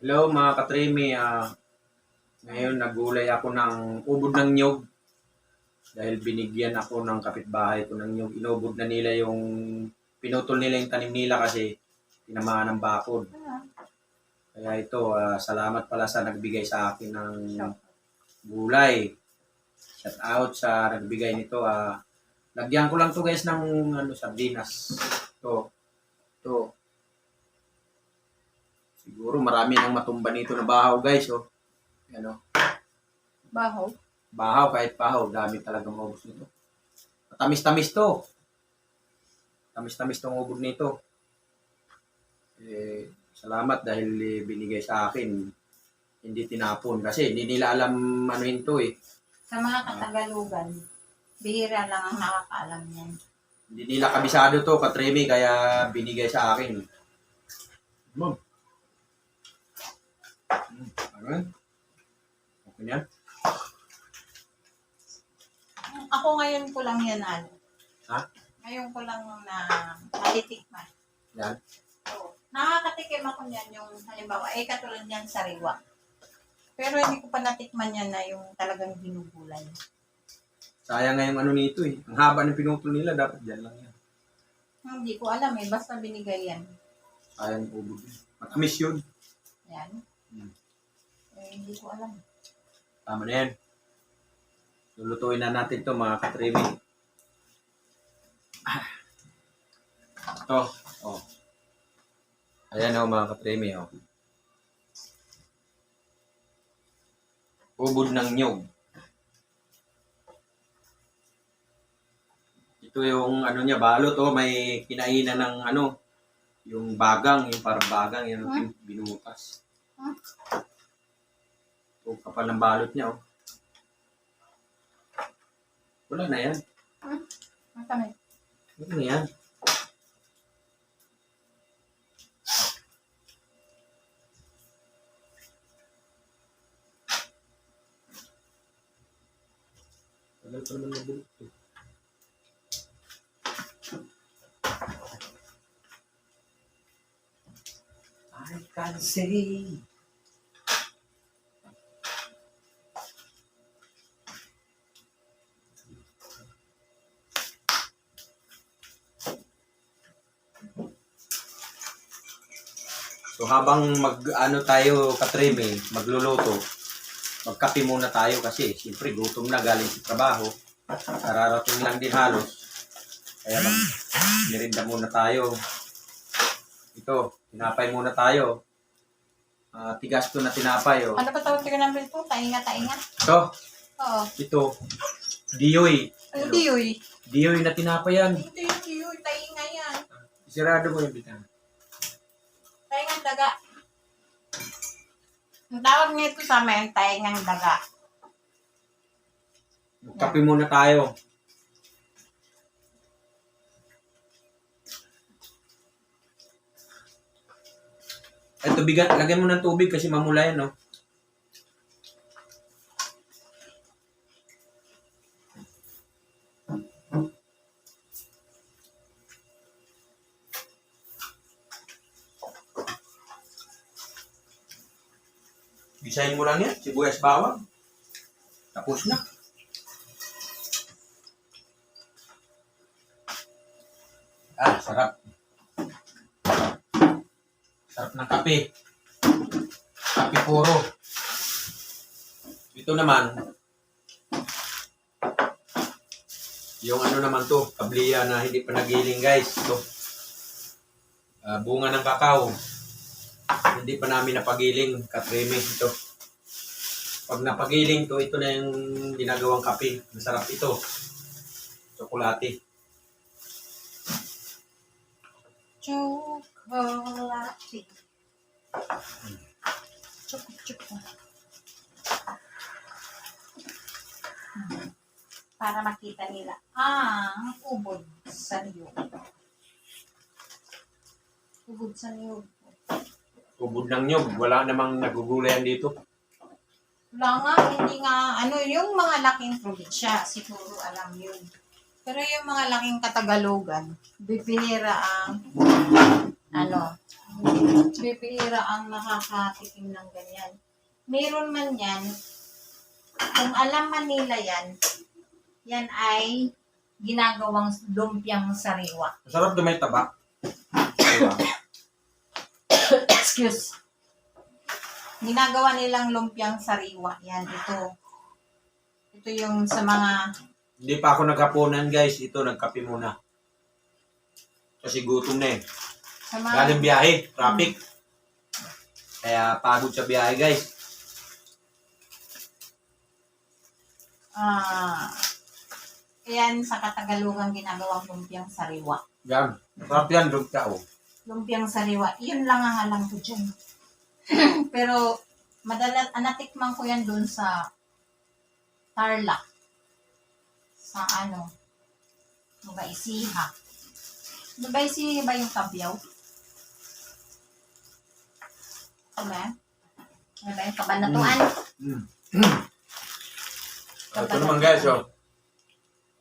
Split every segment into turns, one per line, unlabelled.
Hello mga katrimi, ngayon nagulay ako ng ubod ng nyog dahil binigyan ako ng kapitbahay ko ng nyog. Inubod na nila yung, pinutol nila yung tanim nila kasi tinamaan ng bakod. Kaya ito, salamat pala sa nagbigay sa akin ng gulay. Shout out sa nagbigay nito. Lagyan ko lang to guys ng sardinas. Ito. Siguro marami nang matumba nito na bahaw guys. Oh. Ano?
Bahaw?
Bahaw, kahit bahaw. Dami talaga maubos nito. Tamis-tamis to. Tamis-tamis tong ubod nito. Salamat dahil binigay sa akin. Hindi tinapon. Kasi hindi nila alam ano ito eh.
Sa mga Katagalugan, bihira lang ang nakakaalam yan.
Hindi nila kabisado to, katremi, kaya binigay sa akin. Mom. Ano? Okay yan?
Ako ngayon ko lang yan,
Ha?
Ngayon ko lang na natitikman.
Yan?
So, nakakatikim ako niyan yung halimbawa, katulad yan sariwa. Pero hindi ko pa natikman yan na yung talagang ginugulay.
Sayang nga yung ano nito eh. Ang haba ng pinutol nila, dapat dyan lang yan.
Hindi ko alam basta binigay yan.
Sayang yung ubod. Matamis yun.
Yan. Hindi ko alam.
Tama na yan. Lulutuin na natin to mga katrimi. Ito. Oh. Ayan o mga katrimi. Oh. Ubod ng nyog. Ito yung ano niya, balot. Oh. May kinainan ng ano. Yung bagang. Yung parang bagang. Yan, binutas. Ito kapal ng balot niya. Oh. Wala na yan.
Masama.
Ano na yan? Tagal pa naman nabulot ito. I can say. So habang tayo katrimi, magluluto, magkape muna tayo kasi siyempre gutom na galing sa trabaho. Kararating lang din halos. Kaya merienda muna tayo. Ito, tinapay muna tayo. Tigas to na tinapay. Oh.
Ano pa tawag ka namin ito? Tainga-tainga?
Ito,
Oo.
ito, diyoy.
Ano diyoy?
Diyoy na tinapay yan.
Ito yung diyoy. Tainga yan.
Isirado mo yung bitang.
Taingang daga. Ang tawag nito sa amin, taingang daga.
Magkape muna tayo. Ay, tubigan. Lagyan mo ng tubig kasi mamula yan, no? Gisahin mo lang yan. Sibuyas bawang. Tapos na. Sarap. Sarap ng kape. Kape puro. Ito naman, yung ano naman to, kabliya na hindi pa nagiling guys. Ito. Bunga ng kakao. Hindi pa namin napagiling, katreme ito. Pag napagiling to, ito na yung ginagawang kape. Masarap ito. Tsokolate.
Chocolate. Para makita nila ang ubod sa niyog. Ubod sa niyog.
Ubod ng nyog. Wala namang nagugulayan dito.
Wala nga, hindi nga, yung mga laking probinsya, siguro alam yun. Pero yung mga laking Katagalogan, bibihira ang, Bibihira ang nakakatikim ng ganyan. Meron man yan, kung alam man nila yan, yan ay ginagawang lumpiang sariwa.
Masarap doon may taba. Diba?
Excuse. Ginagawa nilang lumpiang sariwa. Yan, ito. Ito yung sa mga...
Hindi pa ako nagkapunan guys. Ito, nagkape muna. Kasi gutom na eh.
Sa mga...
Galing biyahe, traffic. Kaya pagod sa biyahe guys.
Yan sa Katagalugan ginagawang lumpiang sariwa.
Yan. Masarap yan, lumpia oh.
Lumpiang sariwa. Yun lang ang alam ko dyan. Pero, madalas, natikman ko yan doon sa Tarlac. Sa ano, Nubaisiha. Nubaisiha ba yung kabyaw? Ano ba? Ano ba yung kabanatuan?
Ito naman guys oh.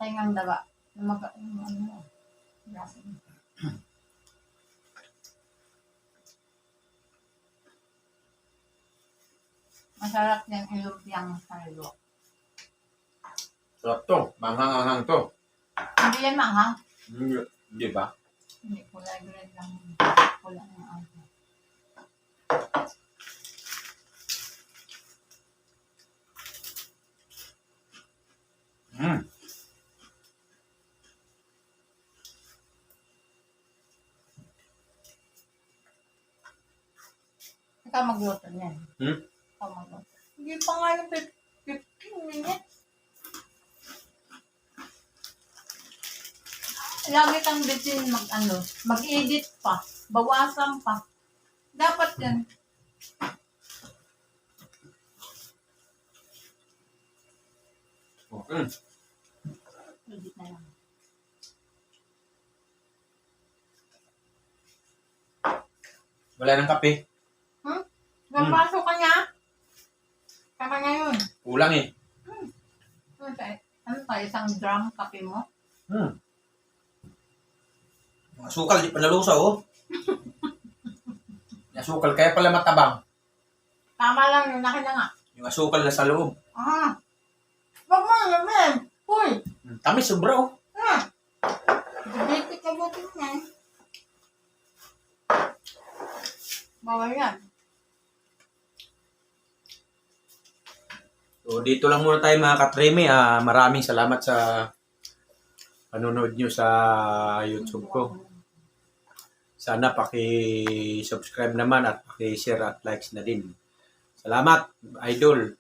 Taingang daga. Ano? Masarap yung lumpiang sariwa.
Sarap to. Manghang-hanghang to.
Hindi yan manghang.
Di ba?
Hindi, kulay-gulay lang. Kulay ng ano. Ikaw magluto niyan. Ikaw magluto. Hindi pa nga yung 15 minutes. Lagi kang bitin mag-edit pa. Bawasan pa. Dapat yan. Edit na lang.
Wala ng kape.
Napaso ka niya? Kaka niya yun.
Kulang eh.
Ano tayo? Isang drum kape mo?
Yung asukal, di pa nalusaw oh. Yung asukal, kaya pala matabang.
Tama lang yun. Akin na nga.
Yung asukal na sa loob.
Wag mo naman. Uy!
Tamis sobra oh.
Dito ka butin niya. Bawal yan.
So, dito lang muna tayo mga katreme. Maraming salamat sa panonood nyo sa YouTube ko. Sana paki-subscribe naman at paki-share at likes na din. Salamat, idol.